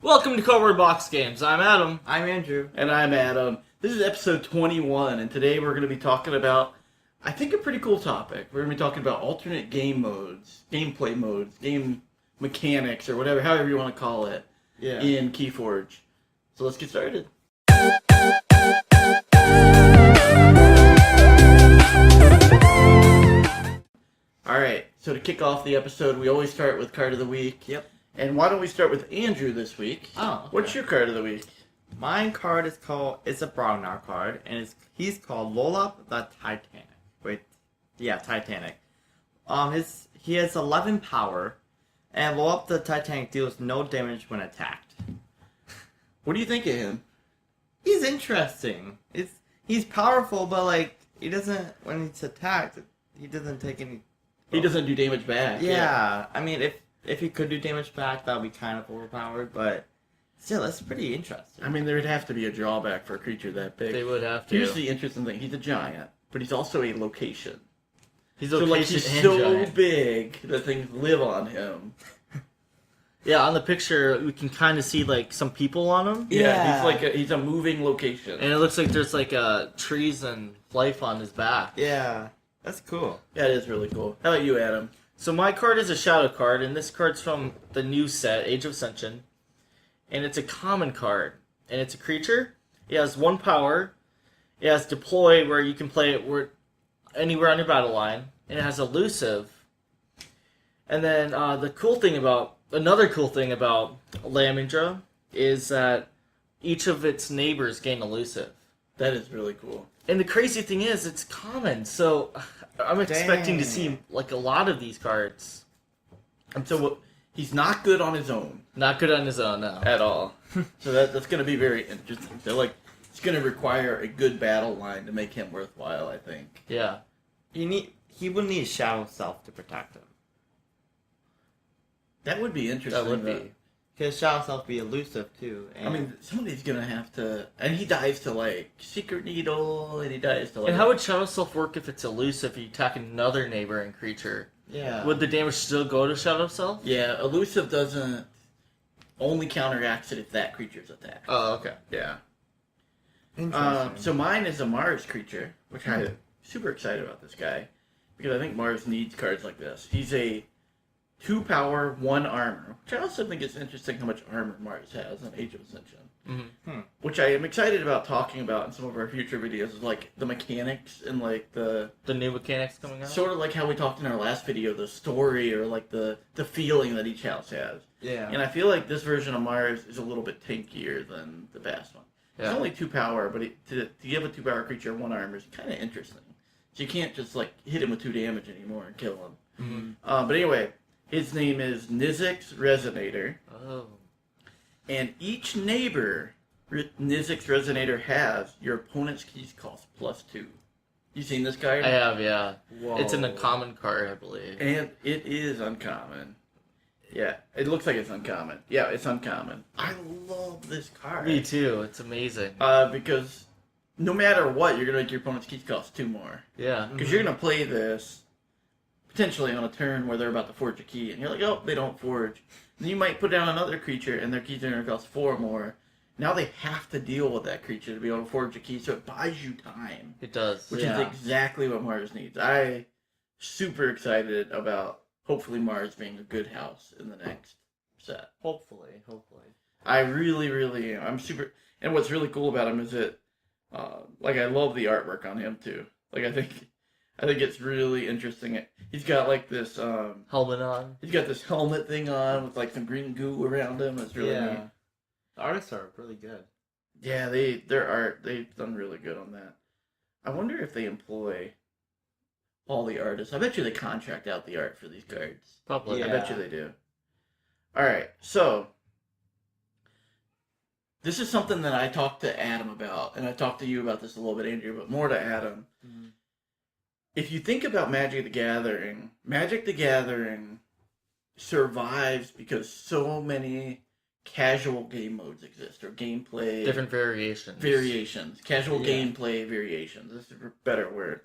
Welcome to Cardboard Box Games. I'm Adam. I'm Andrew. And I'm Adam. This is episode 21, and today we're going to be talking about, I think, a pretty cool topic. We're going to be talking about alternate game modes, gameplay modes, game mechanics, or whatever, however you want to call it, in KeyForge. So let's get started. Alright, so to kick off the episode, we always start with Card of the Week. Yep. And why don't we start with Andrew this week? Oh, okay. What's your Card of the Week? My card is called, it's a Brognar card, and he's called Lolop the Titanic. Titanic. He has 11 power, and Lolop the Titanic deals no damage when attacked. What do you think of him? He's interesting. He's powerful, but he doesn't, when he's attacked, he doesn't take any... He doesn't do damage back. Yeah. I mean, if he could do damage back, that would be kind of overpowered, but still, that's pretty interesting. I mean, there would have to be a drawback for a creature that big. They would have to. Here's the interesting thing. He's a giant, but he's also a location. He's So, location he's and so giant. big that things live on him. Yeah, on the picture we can kind of see some people on him, Yeah. He's a moving location. and it looks like there's trees and life on his back. Yeah. That's cool. That is really cool. How about you, Adam? So my card is a shadow card, and this card's from the new set, Age of Ascension, and it's a common card, and it's a creature. It has 1 power. It has deploy, where you can play it anywhere on your battle line, and it has elusive. And then another cool thing about Lamindra is that each of its neighbors gain elusive. That is really cool. And the crazy thing is, it's common, so I'm expecting to see a lot of these cards. And so he's not good on his own Not good on his own, no. at all. So that's going to be very interesting. So it's going to require a good battle line to make him worthwhile, I think. Yeah. He would need Shadow Self to protect him. That would be interesting. That would though. be. Because Shadow Self be elusive too. And I mean, somebody's gonna have to, and he dives to Secret Needle, and he dives to And how would Shadow Self work if it's elusive if you attack another neighboring creature? yeah. Would the damage still go to Shadow Self? Yeah, elusive doesn't only counteracts it if that creature's attacked. Oh, okay. Yeah. Interesting. So mine is a Mars creature, which I'm super excited about this guy because I think Mars needs cards like this. He's a 2 power, 1 armor, which I also think is interesting how much armor Mars has in Age of Ascension. Mm-hmm. Which I am excited about talking about in some of our future videos, is the mechanics and the new mechanics coming out? sort of like how we talked in our last video, the story or the feeling that each house has. yeah. And I feel like this version of Mars is a little bit tankier than the past one. Yeah. It's only 2 power, but to give a 2 power creature 1 armor is kind of interesting. So you can't just hit him with 2 damage anymore and kill him. Mm-hmm. But anyway, his name is Nizik's Resonator, Oh. and each neighbor Nizik's Resonator has, your opponent's keys cost +2. You seen this card? I have, yeah. Whoa. It's an uncommon card, I believe. And it is uncommon. Yeah, it looks like it's uncommon. Yeah, it's uncommon. I love this card. Me too. It's amazing. Because no matter what, you're going to make your opponent's keys cost 2 more. Yeah. Because you're going to play this potentially on a turn where they're about to forge a key, and you're like, oh, they don't forge. Then you might put down another creature, and their keys are going to cost 4 more. Now they have to deal with that creature to be able to forge a key, so it buys you time. It does. Which is exactly what Mars needs. I'm super excited about hopefully Mars being a good house in the next set. Hopefully. I really, really am. I'm super... And what's really cool about him is that, I love the artwork on him, too. I think it's really interesting. He's got, this, Helmet on. he's got this helmet thing on with, some green goo around him. It's really neat. The artists are really good. Yeah, they've done really good on that. I wonder if they employ all the artists. I bet you they contract out the art for these cards. Probably. Yeah. I bet you they do. Alright, so this is something that I talked to Adam about, and I talked to you about this a little bit, Andrew, but more to Adam. Mm-hmm. If you think about Magic the Gathering survives because so many casual game modes exist, or gameplay... Different variations. Casual gameplay variations. This is a better word.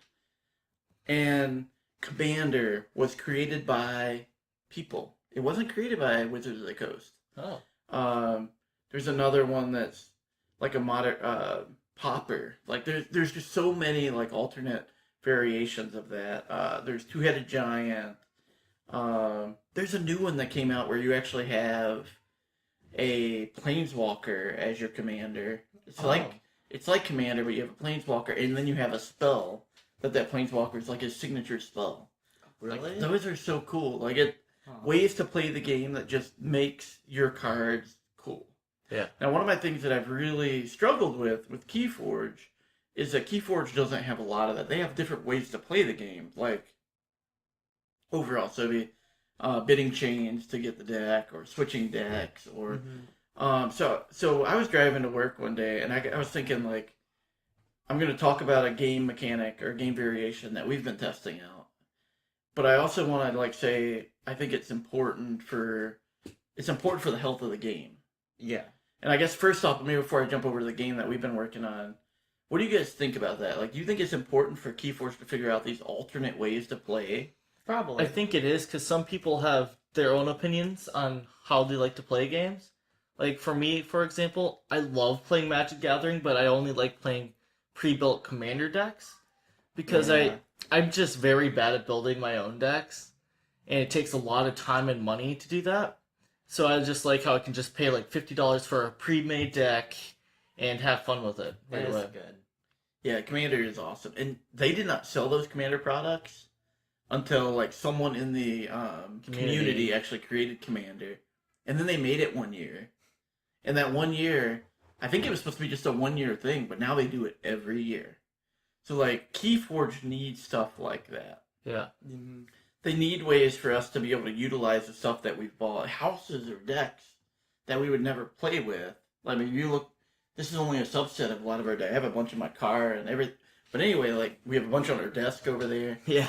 And Commander was created by people. It wasn't created by Wizards of the Coast. Oh. There's another one that's like a modern Pauper. Like there's just so many like alternate variations of that. There's Two-Headed Giant. There's a new one that came out where you actually have a planeswalker as your commander. It's like commander, but you have a planeswalker, and then you have a spell that planeswalker is like his signature spell. Really? Like, those are so cool. Like ways to play the game that just makes your cards cool. Yeah. Now, one of my things that I've really struggled with KeyForge is that KeyForge doesn't have a lot of that. They have different ways to play the game, like overall. So the bidding chains to get the deck, or switching decks, or so I was driving to work one day, and I was thinking, like, I'm going to talk about a game mechanic or game variation that we've been testing out, but I also want to like say I think it's important for the health of the game. Yeah. And I guess first off, maybe before I jump over to the game that we've been working on, what do you guys think about that? Like, do you think it's important for KeyForge to figure out these alternate ways to play? Probably. I think it is, because some people have their own opinions on how they like to play games. Like, for me, for example, I love playing Magic Gathering, but I only like playing pre-built commander decks. Because I'm just very bad at building my own decks. And it takes a lot of time and money to do that. So I just like how I can just pay like $50 for a pre-made deck and have fun with it. That is good. Yeah, Commander is awesome. And they did not sell those Commander products until like someone in the community actually created Commander. And then they made it 1 year. And that 1 year, I think it was supposed to be just a 1 year thing, but now they do it every year. So like KeyForge needs stuff like that. Yeah. Mm-hmm. They need ways for us to be able to utilize the stuff that we've bought, houses or decks that we would never play with. I mean, you look, this is only a subset of a lot of our decks. I have a bunch in my car and everything. But anyway, like, we have a bunch on our desk over there. Yeah.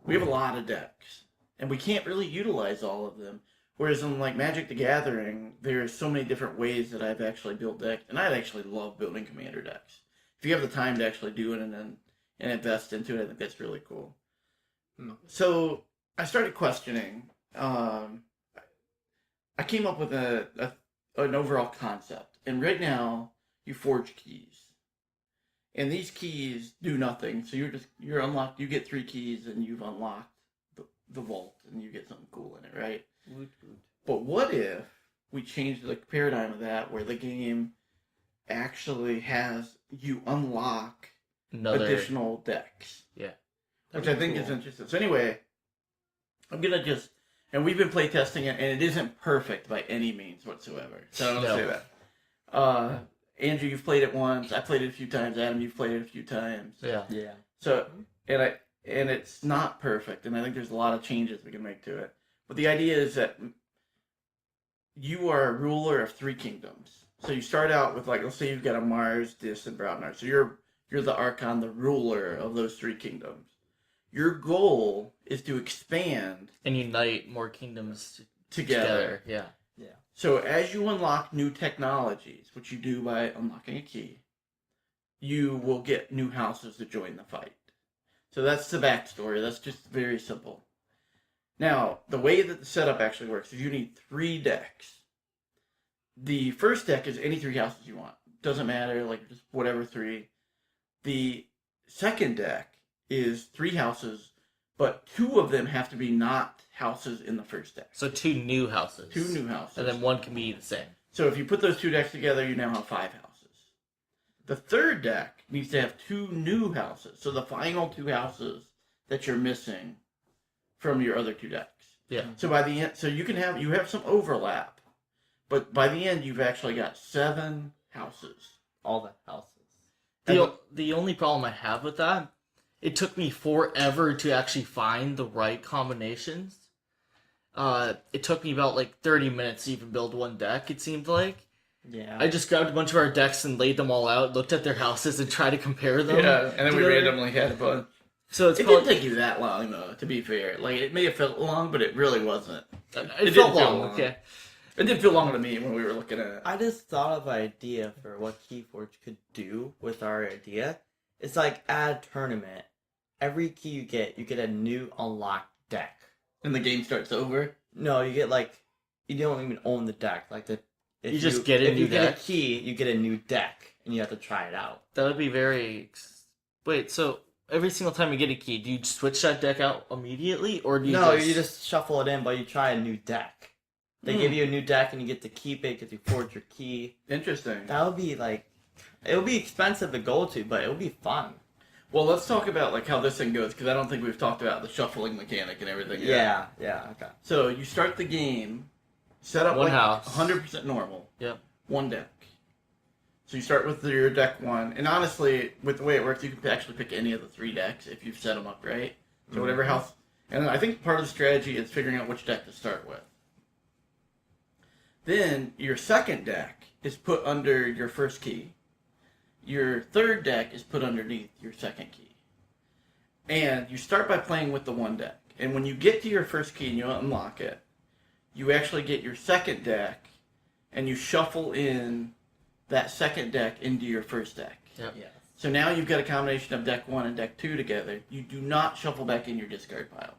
We have a lot of decks, and we can't really utilize all of them. Whereas in, like, Magic the Gathering, there's so many different ways that I've actually built decks, and I'd actually love building Commander decks. If you have the time to actually do it and invest into it, I think that's really cool. So I started questioning. I came up with an overall concept, and right now you forge keys, and these keys do nothing. So you're unlocked. You get 3 keys, and you've unlocked the vault, and you get something cool in it, right? But what if we change the paradigm of that, where the game actually has you unlock additional decks? Yeah. Which I think is interesting. So anyway, I'm going to just... And we've been playtesting it, and it isn't perfect by any means whatsoever. So I don't say that. Andrew, you've played it once. I played it a few times. Adam, you've played it a few times. Yeah. So, and it's not perfect, and I think there's a lot of changes we can make to it. But the idea is that you are a ruler of 3 kingdoms. So you start out with, like, let's say you've got a Mars, Dis, and Broadnar. So you're the Archon, the ruler of those 3 kingdoms. Your goal is to expand and unite more kingdoms together. Yeah. So as you unlock new technologies, which you do by unlocking a key, you will get new houses to join the fight. So that's the backstory. That's just very simple. Now, the way that the setup actually works is you need 3 decks. The first deck is any 3 houses you want. Doesn't matter, like just whatever 3. The second deck is 3 houses, but 2 of them have to be not houses in the first deck. So 2 new houses. 2 new houses. And then 1 can be the same. So if you put those 2 decks together, you now have 5 houses. The third deck needs to have 2 new houses. So the final 2 houses that you're missing from your other 2 decks. Yeah. So by the end, so you have some overlap, but by the end you've actually got 7 houses. All the houses. The only problem I have with that, it took me forever to actually find the right combinations. It took me about like 30 minutes to even build 1 deck, it seemed like. Yeah. I just grabbed a bunch of our decks and laid them all out, looked at their houses, and tried to compare them. Yeah, and then we together. randomly had a bunch. So It didn't take you that long, though, to be fair. Like, it may have felt long, but it really wasn't. It felt long, okay. It didn't feel long to me when we were looking at it. I just thought of an idea for what KeyForge could do with our idea. It's like at a tournament, every key you get a new unlocked deck. And the game starts over? No, you get like, you don't even own the deck. Like If You just get a if new you get deck? a key, you get a new deck, and you have to try it out. That would be very. Wait, so every single time you get a key, do you switch that deck out immediately, or do you No, just... you just shuffle it in, but you try a new deck. They give you a new deck, and you get to keep it because you forge your key. Interesting. That would be like, it would be expensive to go to, but it would be fun. Well, let's talk about like how this thing goes, because I don't think we've talked about the shuffling mechanic and everything yet. Yeah, okay. So you start the game, set up One like house. 100% normal. Yep. One deck. So you start with your deck one, and honestly, with the way it works, you can actually pick any of the 3 decks if you've set them up right. So whatever house, and I think part of the strategy is figuring out which deck to start with. Then your second deck is put under your first key. Your third deck is put underneath your second key. And you start by playing with the one deck. And when you get to your first key and you unlock it, you actually get your second deck, and you shuffle in that second deck into your first deck. Yep. Yes. So now you've got a combination of deck 1 and deck 2 together. You do not shuffle back in your discard pile.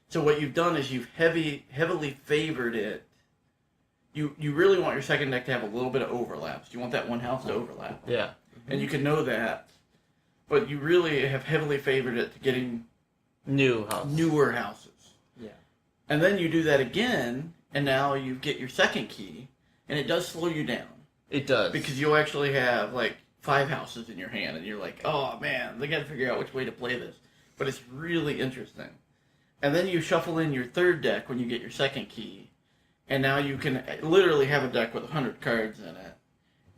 So what you've done is you've heavily favored it. You really want your second deck to have a little bit of overlaps. You want that one house to overlap. Yeah. And you can know that. But you really have heavily favored it to getting New house. newer houses. Yeah. And then you do that again, and now you get your second key, and it does slow you down. It does. Because you'll actually have like 5 houses in your hand, and you're like, oh man, they gotta figure out which way to play this. But it's really interesting. And then you shuffle in your third deck when you get your second key, and now you can literally have a deck with 100 cards in it.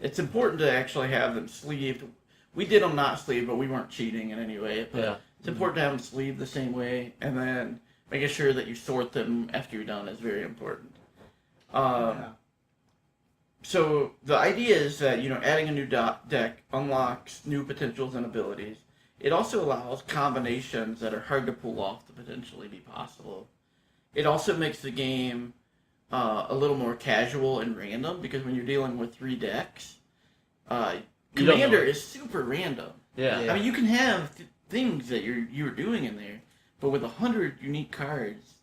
It's important to actually have them sleeved. We did them not sleeved, but we weren't cheating in any way. But Yeah. it's important to have them sleeved the same way, and then making sure that you sort them after you're done is very important. So the idea is that, adding a new deck unlocks new potentials and abilities. It also allows combinations that are hard to pull off to potentially be possible. It also makes the game a little more casual and random, because when you're dealing with 3 decks, You don't Commander know. is super random. Yeah. Yeah. I mean, you can have things that you're doing in there, but with 100 unique cards,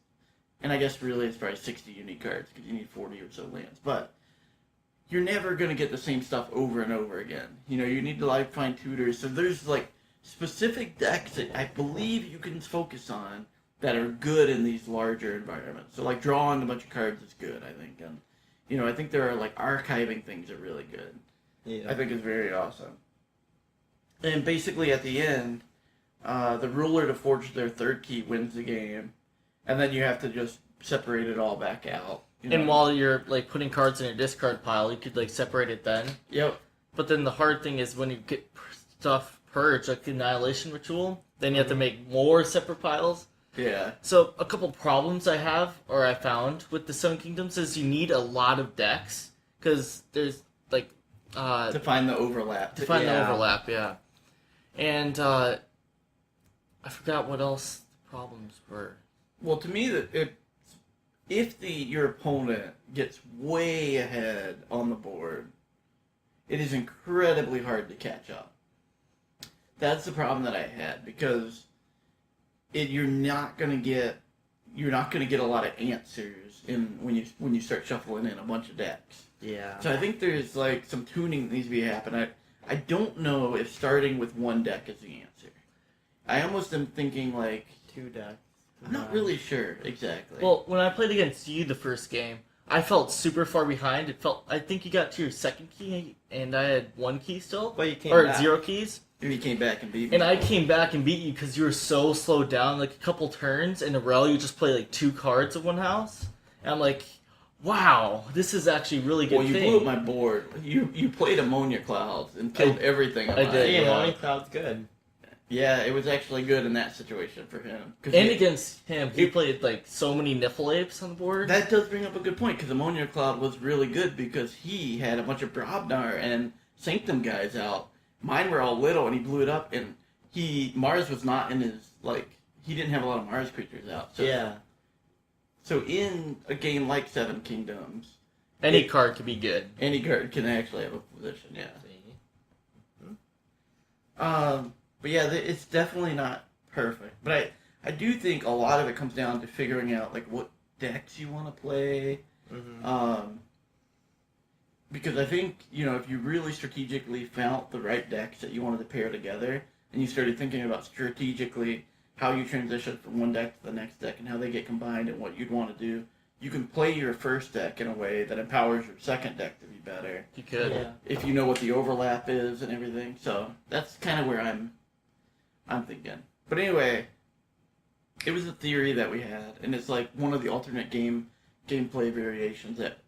and I guess really it's probably 60 unique cards because you need 40 or so lands, but you're never going to get the same stuff over and over again. You need to find tutors. So there's specific decks that I believe you can focus on that are good in these larger environments. So drawing a bunch of cards is good, I think, and I think there are archiving things are really good. Yeah. I think is very awesome. And basically at the end, the ruler to forge their third key wins the game, and then you have to just separate it all back out. And while you're putting cards in your discard pile, you could separate it then. Yep. But then the hard thing is when you get stuff purged, like the Annihilation Ritual, then you have to make more separate piles. Yeah. So a couple problems I have, or I found with the Seven Kingdoms, is you need a lot of decks, because there's To find the overlap. to find the Yeah. overlap, yeah. And I forgot what else the problems were. Well, to me, if your opponent gets way ahead on the board, it is incredibly hard to catch up. That's the problem that I had, because you're not gonna get a lot of answers when you start shuffling in a bunch of decks. Yeah. So I think there's some tuning that needs to be happening. I don't know if starting with one deck is the answer. I almost am thinking 2 decks. I'm not really sure exactly. Well, when I played against you the first game, I felt super far behind. I think you got to your second key, and I had 1 key still. But you came or back. 0 keys. he came back and beat me. And I came back and beat you because you were so slowed down. A couple turns in a row, you just play 2 cards of one house. And I'm like, wow, this is actually really good. Well, you thing. blew up my board. You played Ammonia Clouds and killed everything. I did, Yeah, yeah. Money Cloud's good. Yeah, it was actually good in that situation for him. And against him, he played so many Niffle Apes on the board. That does bring up a good point, because Ammonia Cloud was really good because he had a bunch of Brobnar and Sanctum guys out. Mine were all little, and he blew it up, and Mars was not in his, he didn't have a lot of Mars creatures out. So, Yeah. So in a game like Seven Kingdoms, Any card could be good. any card can actually have a position, yeah. But yeah, it's definitely not perfect. But I do think a lot of it comes down to figuring out what decks you want to play. Mm-hmm. because I think, if you really strategically found the right decks that you wanted to pair together, and you started thinking about strategically how you transition from one deck to the next deck and how they get combined and what you'd want to do, you can play your first deck in a way that empowers your second deck to be better. You could. Yeah. If you know what the overlap is and everything. So that's kind of where I'm thinking. But anyway, it was a theory that we had, and it's like one of the alternate gameplay variations that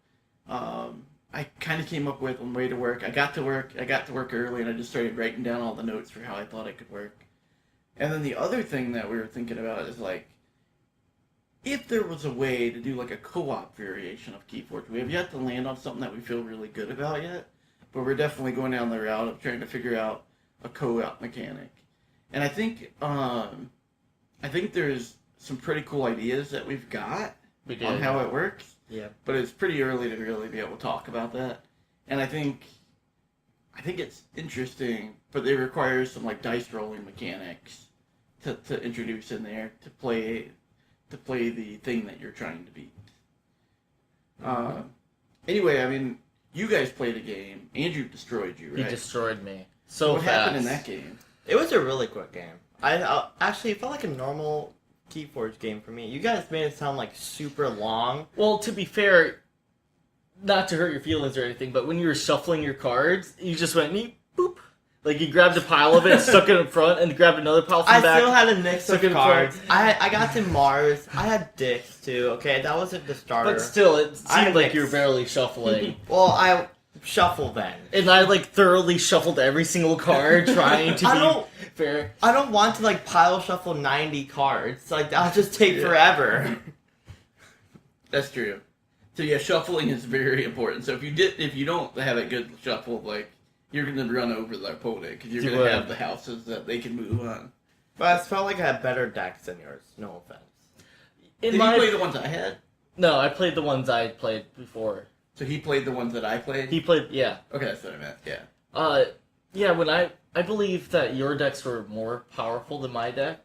I kind of came up with on the way to work. I got to work early, and I just started writing down all the notes for how I thought it could work. And then the other thing that we were thinking about is like, if there was a way to do like a co-op variation of KeyForge, we have yet to land on something that we feel really good about yet, but we're definitely going down the route of trying to figure out a co-op mechanic. And I think there's some pretty cool ideas that we've got on how it works. Yeah. But it's pretty early to really be able to talk about that. And I think it's interesting, but they require some like dice rolling mechanics to introduce in there to play the thing that you're trying to beat. Anyway, I mean, you guys played a game. Andrew destroyed you, right? He destroyed me. So what fast. happened in that game? It was a really quick game. I actually it felt like a normal KeyForge game for me. You guys made it sound like super long. Well, to be fair, not to hurt your feelings or anything, but when you were shuffling your cards, you just went neat, boop. Like you grabbed a pile of it, stuck it in front, and grabbed another pile from I back. still had a mix of Took it cards. I got to Mars. I had Dicks too. Okay, that wasn't the starter. But still, it I seemed like you were mixed. barely shuffling. Well, I shuffled then. And I like thoroughly shuffled every single card, trying to be fair. I don't want to like pile shuffle 90 cards. Like that'll just take forever. That's true. So yeah, shuffling is very important. So if you don't have a good shuffle, like you're gonna run over the opponent because you're You gonna would. have the houses that they can move on. But I felt like I had better decks than yours. No offense. In Did my he play the ones I had? No, I played the ones I played before. So he played the ones that I played? He played, yeah. Okay, that's what I meant, yeah. Yeah, when I believe that your decks were more powerful than my deck.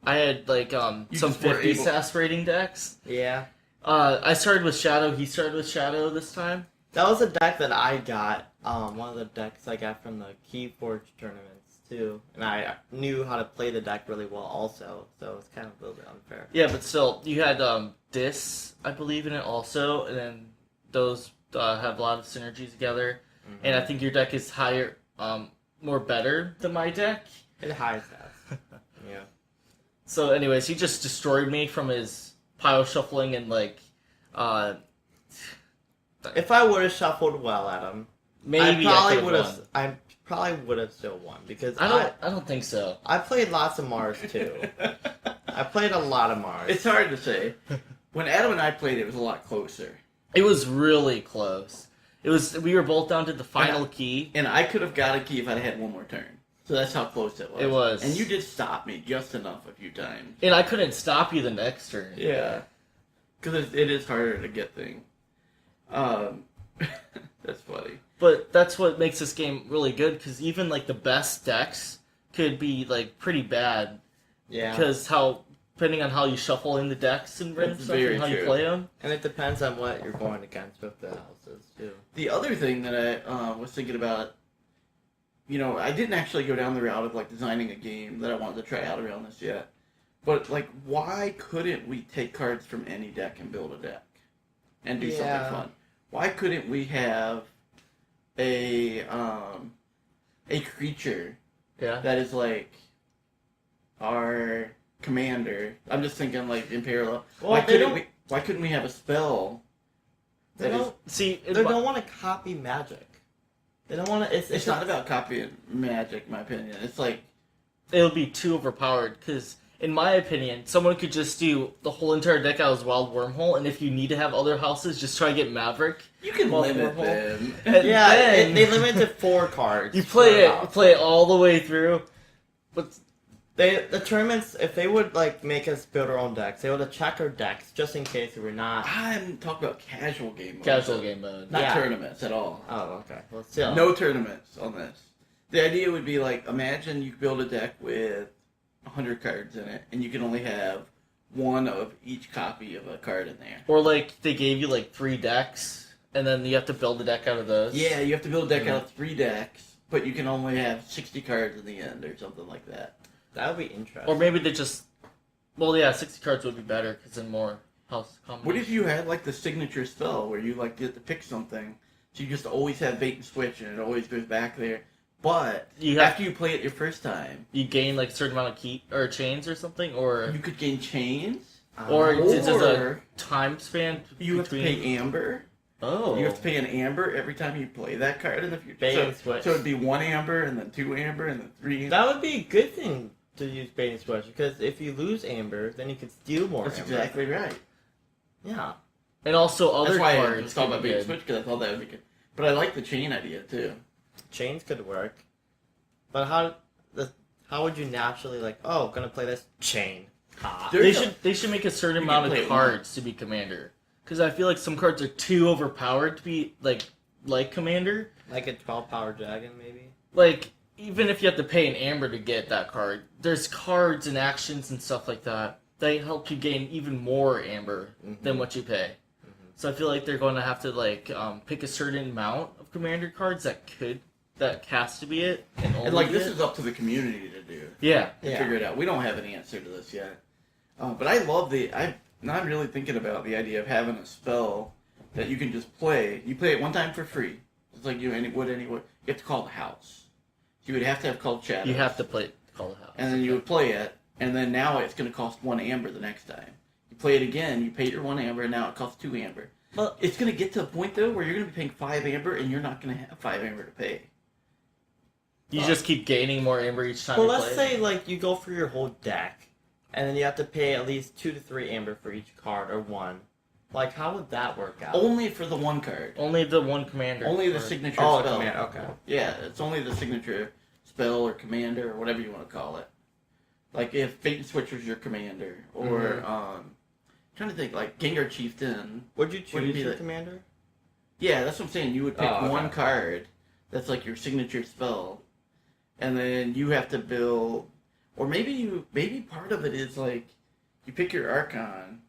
I had like some just weren't 50 able- SAS rating decks. Yeah. I started with Shadow. He started with Shadow this time. That was a deck that I got. One of the decks I got from the KeyForge tournaments too, and I knew how to play the deck really well also. So it's kind of a little bit unfair. Yeah, but still, you had Dis, I believe, in it also, and then those have a lot of synergies together. Mm-hmm. And I think your deck is higher, more better than my deck. It hides that. Yeah. So, anyways, he just destroyed me from his pile shuffling and like. If I would have shuffled well at him, Maybe I probably could've would have. won. I probably would have still won because I don't think so. I played lots of Mars too. I played a lot of Mars. It's hard to say. When Adam and I played, it was a lot closer. It was really close. We were both down to the final key. And I could have got a key if I had one more turn. So that's how close it was. It was. And you did stop me just enough a few times. And I couldn't stop you the next turn. Yeah. Because it is harder to get things. That's funny. But that's what makes this game really good, because even like the best decks could be like pretty bad. Yeah. Because depending on how you shuffle in the decks and That's stuff very and how you true. play them. And it depends on what you're going against with the houses too. The other thing that I was thinking about, I didn't actually go down the route of like designing a game that I wanted to try out around this yet. But like, why couldn't we take cards from any deck and build a deck and do something fun? Why couldn't we have a creature Yeah. that is like our commander? I'm just thinking like in parallel. Well, why they couldn't we have a spell? They that is- don't. See, They don't want to copy magic. They don't want to. It's not about copying magic, in my opinion. It's like it'll be too overpowered, because in my opinion, someone could just do the whole entire deck out as Wild Wormhole, and if you need to have other houses, just try to get Maverick. you can Wild limit Wormhole. them. And Yeah, then they limit to 4 cards. you play per house. it all the way through. But The tournaments, if they would like make us build our own decks, they would have checked our decks just in case we're not. I'm talking about casual game mode. casual game mode. Not Yeah. tournaments at all. Oh, okay. Well, still. No tournaments on this. The idea would be like, imagine you build a deck with 100 cards in it, and you can only have one of each copy of a card in there. Or like they gave you like 3 decks, and then you have to build a deck out of those. Yeah, you have to build a deck out of 3 decks, but you can only have 60 cards in the end or something like that. That would be interesting. Or maybe they just. Well, yeah, 60 cards would be better because then more house combinations. What if you had like the signature spell where you like get to pick something, so you just always have bait and switch and it always goes back there, but after you play it your first time, you gain like a certain amount of key or chains or something, or you could gain chains, or it's just a time span. You have to pay amber. Oh, you have to pay an amber every time you play that card in the future. Bait and switch. So it'd be 1 amber and then 2 amber and then 3 amber. That would be a good thing to use bait and switch, because if you lose amber, then you can steal more That's amber. exactly right. Yeah. and also other That's why cards. I just thought about could be bait and good. switch, because I thought that would be good. But I like the chain idea too. Chains could work. But how would you naturally gonna play this chain? They should make a certain You can amount play of it cards to be commander. Because I feel like some cards are too overpowered to be like commander. Like a 12-power dragon, maybe? Like even if you have to pay an amber to get that card, there's cards and actions and stuff like that that help you gain even more amber than what you pay. So I feel like they're going to have to pick a certain amount of commander cards that has to be it, and only And this it. is up to the community to do. Yeah. To figure it out. We don't have an answer to this yet. But I love I'm really thinking about the idea of having a spell that you can just play. You play it one time for free. It's like you would anywhere. You have to call the house. You would have to have called Shadows. You have to call the house. And then you would play it, and then now it's going to cost 1 amber the next time. You play it again, you pay your 1 amber, and now it costs 2 amber. Well, it's going to get to a point, though, where you're going to be paying 5 amber, and you're not going to have 5 amber to pay. You just keep gaining more amber each time Well, you let's play. say you go for your whole deck, and then you have to pay at least 2 to 3 amber for each card, or 1. How would that work out? Only for the 1 card. Only the one commander. Only the card. signature Oh, spell. command. Okay. Yeah, it's only the signature spell or commander or whatever you want to call it. Like if Bait and Switch was your commander, or trying to think Gengar Chieftain. Would you Wouldn't choose be your the- commander? Yeah, that's what I'm saying. You would pick Oh, okay. 1 card that's like your signature spell, and then you have to build, or maybe part of it is you pick your Archon,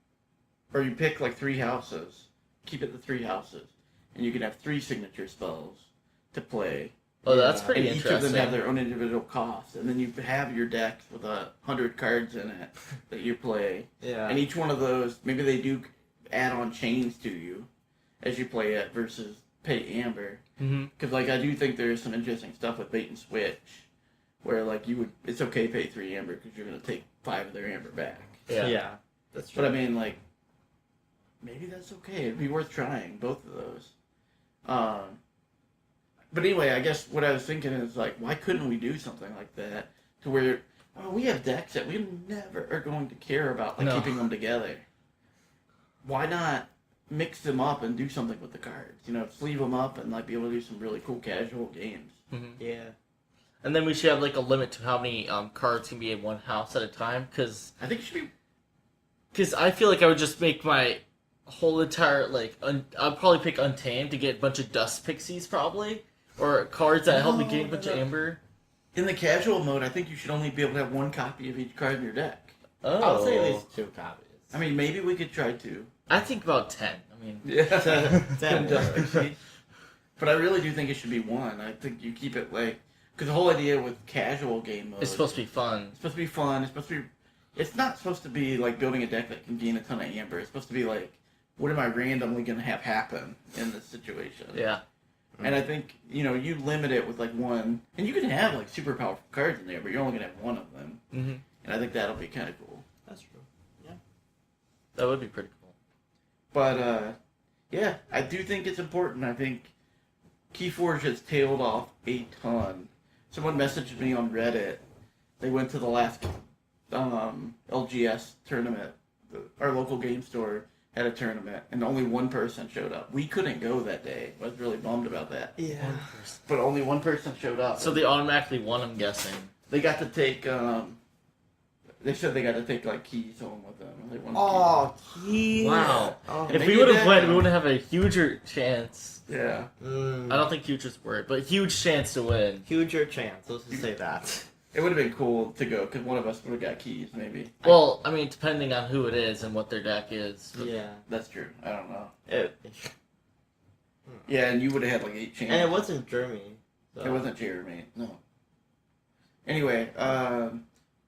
or you pick 3 houses, keep it the 3 houses, and you can have 3 signature spells to play. Oh, that's pretty and interesting. each of them have their own individual cost, and then you have your decks with 100 cards in it that you play. Yeah. And each one of those, maybe they do add on chains to you as you play it versus pay amber. Because I do think there is some interesting stuff with bait and switch, where it's okay to pay 3 amber because you're gonna take 5 of their amber back. Yeah. That's true. But I mean, maybe that's okay. It'd be worth trying both of those. But anyway, I guess what I was thinking is why couldn't we do something like that to where we have decks that we never are going to care about keeping them together. Why not mix them up and do something with the cards? Sleeve them up and be able to do some really cool casual games. Yeah. And then we should have a limit to how many cards can be in one house at a time, because I think it should be. Because I feel like I would just make my whole entire I'd probably pick Untamed to get a bunch of Dust Pixies probably, or cards that help me gain a bunch of Amber. In the casual mode, I think you should only be able to have 1 copy of each card in your deck. Oh, I would say at least 2 copies. I mean, maybe we could try 2. I think about 10. I mean, Yeah. 10 Dust works. Pixie. But I really do think it should be 1. I think you keep it because the whole idea with casual game mode, it's supposed to be fun. It's supposed to be fun. It's supposed to be. It's not supposed to be building a deck that can gain a ton of amber. It's supposed to be what am I randomly going to have happen in this situation? Yeah. And I think you limit it with 1, and you can have super powerful cards in there, but you're only going to have 1 of them. Mm-hmm. And I think that'll be kind of cool. That's true. Yeah. That would be pretty cool. But yeah, I do think it's important. I think KeyForge has tailed off a ton. Someone messaged me on Reddit. They went to the last LGS tournament. Our local game store had a tournament, and only 1 person showed up. We couldn't go that day. I was really bummed about that. Yeah. But only 1 person showed up. So they automatically won, I'm guessing. They got to take. They said they got to take keys home with them. They won Oh, keys. Wow. Oh. If they we did would have that, went, we would have a huger chance. keys. Yeah. I don't think huge is the word, but huge chance to win. Huger chance. Let's just say that. It would have been cool to go because one of us would have got keys, maybe. Well, I mean, depending on who it is and what their deck is. Yeah. That's true. I don't know. Yeah, and you would have had like 8 champions. And it wasn't Germany. So. It wasn't Jeremy. No. Anyway,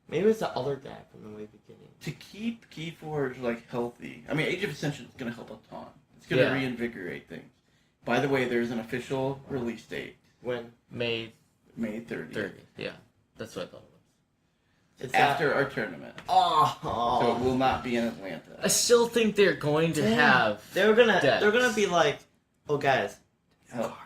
Maybe it's the other guy from the way beginning. to keep KeyForge like healthy, I mean, Age of Ascension is going to help a ton. It's going to Yeah. reinvigorate things. By the way, there's an official release date, When? May May 30th. 30th. Yeah, that's what I thought it was. It's After our tournament. Oh. So it will not be in Atlanta. I still think they're going to have. They're gonna decks. be like, oh guys, Oh,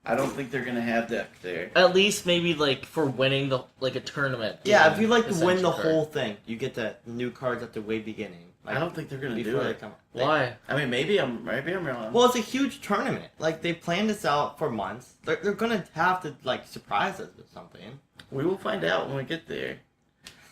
I don't think they're going to have decks there. At least maybe like for winning a tournament. yeah. If you like to win Ascension the card. whole thing, you get the new cards at the way beginning. Like, I don't think they're going to do before they it. come. Why? I mean, maybe I'm wrong. Well, it's a huge tournament. Like they planned this out for months. They're gonna have to like surprise us with something. We will find out when we get there.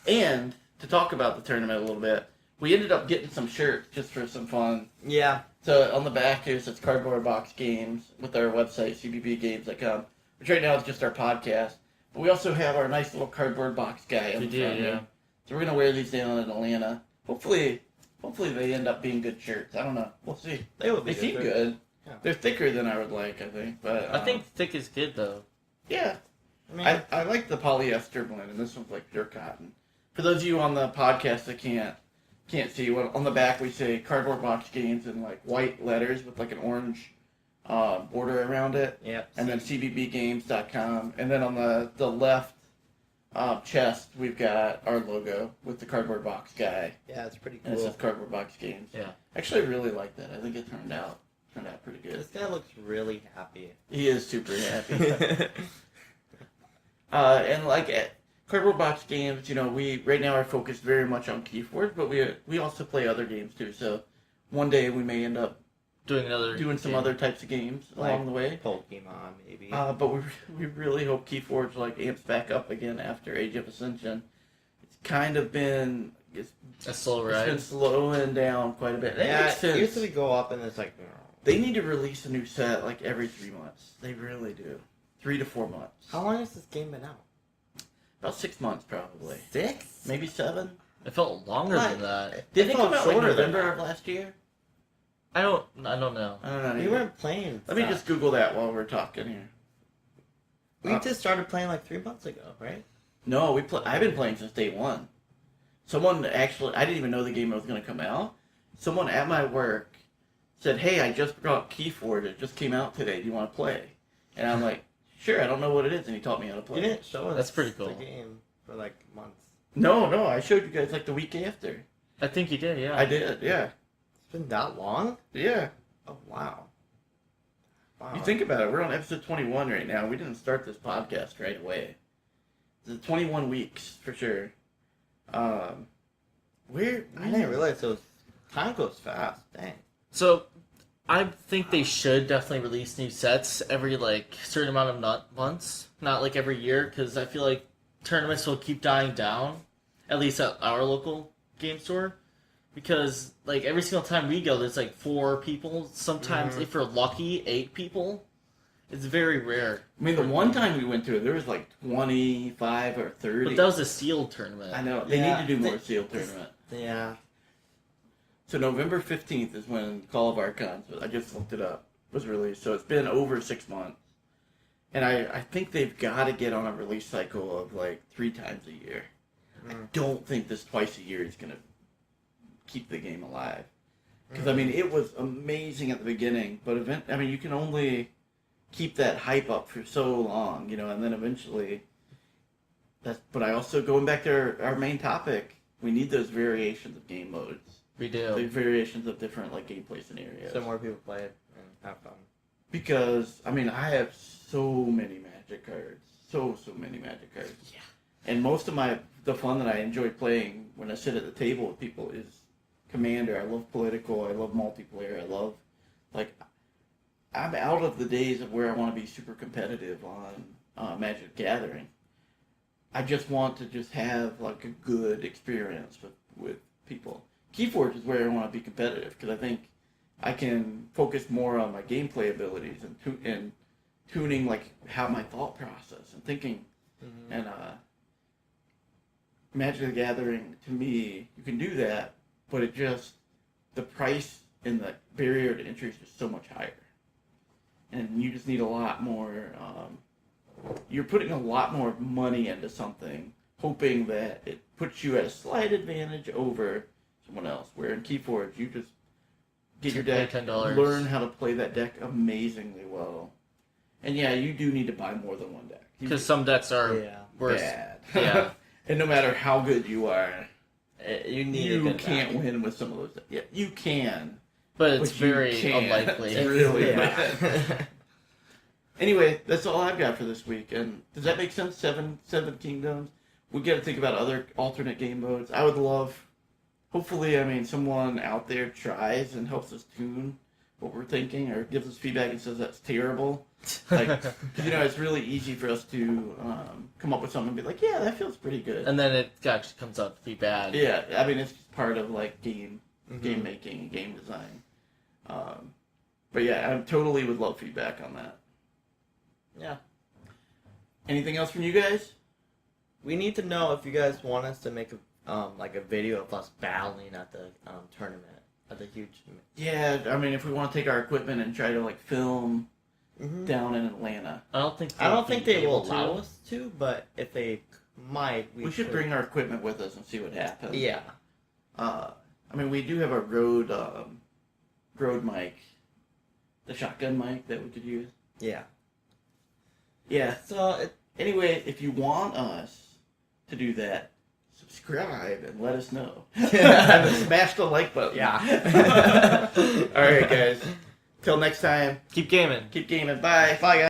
And to talk about the tournament a little bit, we ended up getting some shirts just for some fun. Yeah. So on the back here says Cardboard Box Games with our website, cbbgames.com, which right now is just our podcast. But we also have our nice little cardboard box guy on We the do, front yeah. here. So we're going to wear these down in Atlanta. Hopefully they end up being good shirts. I don't know. We'll see. They will be. They seem good. Yeah. They're thicker than I would like, I think. But I think thick is good though. yeah. I mean, I like the polyester blend, and this one's like pure cotton. For those of you on the podcast that can't see, on the back we say Cardboard Box Games in like white letters with like an orange border around it, yep. and then cbbgames.com, and then on the left chest we've got our logo with the cardboard box guy, Yeah, it's pretty and it cool. says Cardboard Box Games. Yeah. Actually, I really like that. I think it turned out pretty good. This guy looks really happy. He is super happy. And like at Cardboard Box Games, we right now are focused very much on KeyForge, but we also play other games too. So one day we may end up doing some other types of games along the way. Pokemon, maybe. But we really hope KeyForge like amps back up again after Age of Ascension. It's kind of been A slow it's ride. been slowing down quite a bit. That yeah, makes it sense. usually go up and it's like. They need to release a new set like every 3 months. They really do. 3 to 4 months. How long has this game been out? About 6 months, probably. 6? Maybe 7. It felt longer What? than that. Did it felt come out like shorter than November that. of last year? I don't know. I don't know. We either. weren't playing. Let me stuff. just Google that while we're talking here. We just started playing like 3 months ago, right? No, I've been playing since day one. Someone actually, I didn't even know the game was going to come out. Someone at my work said, "Hey, I just brought KeyForge. It just came out today. Do you want to play?" And I'm like, "Sure, I don't know what it is." And he taught me how to play. You didn't show us That's pretty cool. the game for like months. No, I showed you guys like the week after. I think you did, yeah. I did, yeah. It's been that long? Yeah. Oh, wow. Wow. You think about it, we're on episode 21 right now. We didn't start this podcast right away. It's 21 weeks, for sure. I didn't realize those time goes fast. Dang. So, I think they should definitely release new sets every certain amount of months, not like every year, because I feel like tournaments will keep dying down, at least at our local game store, because every single time we go, there's 4 people. Sometimes, if you're lucky, 8 people. It's very rare. I mean, the one time we went to it, there was 25 or 30. But that was a sealed tournament. I know. They Yeah, need to do more sealed tournament. Yeah. So November 15th is when Call of Archons, I just looked it up, was released. So it's been over 6 months. And I think they've got to get on a release cycle of 3 times a year. I don't think this twice a year is going to keep the game alive. Because, I mean, it was amazing at the beginning, but you can only keep that hype up for so long, and then eventually, but I also, going back to our main topic, we need those variations of game modes. We do. The variations of different, gameplay scenarios. So more people play it and have fun. Because, I mean, I have so many Magic cards. So many Magic cards. Yeah. And most of the fun that I enjoy playing when I sit at the table with people is Commander. I love political. I love multiplayer. I love, I'm out of the days of where I want to be super competitive on Magic the Gathering. I just want to have a good experience with people. KeyForge is where I want to be competitive because I think I can focus more on my gameplay abilities and tuning how my thought process and thinking. Mm-hmm. And Magic the Gathering, to me, you can do that, but the price and the barrier to entry is just so much higher. and you just need a lot more. You're putting a lot more money into something, hoping that it puts you at a slight advantage over someone else. Where in KeyForge, you just get your deck, $10. learn how to play that deck amazingly well. And yeah, you do need to buy more than one deck. Because some decks are worse. Bad. Yeah. And no matter how good you are, You need a you good can't deck. win with some of those decks. Yeah, you can. But it's But you very can't. unlikely. It's really Yeah. bad. Anyway, that's all I've got for this week. And does that make sense? Seven kingdoms. We got to think about other alternate game modes. I would love, hopefully, someone out there tries and helps us tune what we're thinking, or gives us feedback and says that's terrible. Like, 'cause, it's really easy for us to come up with something and be like, yeah, that feels pretty good. And then it actually comes out to be bad. Yeah, it's just part of like game making and game design. But yeah, I totally would love feedback on that. Yeah. Anything else from you guys? We need to know if you guys want us to make a video of us battling at the tournament, at the huge. Yeah, if we want to take our equipment and try to like film down in Atlanta, I don't think they will able allow to. us to, but if they might, we should bring our equipment with us and see what happens. Yeah. We do have a road mic, the shotgun mic that we could use. Yeah. Yeah. So anyway, if you want us to do that, subscribe and let us know. And smash the like button. Yeah. All right, guys. Till next time. Keep gaming. Keep gaming. Bye. Bye, guys.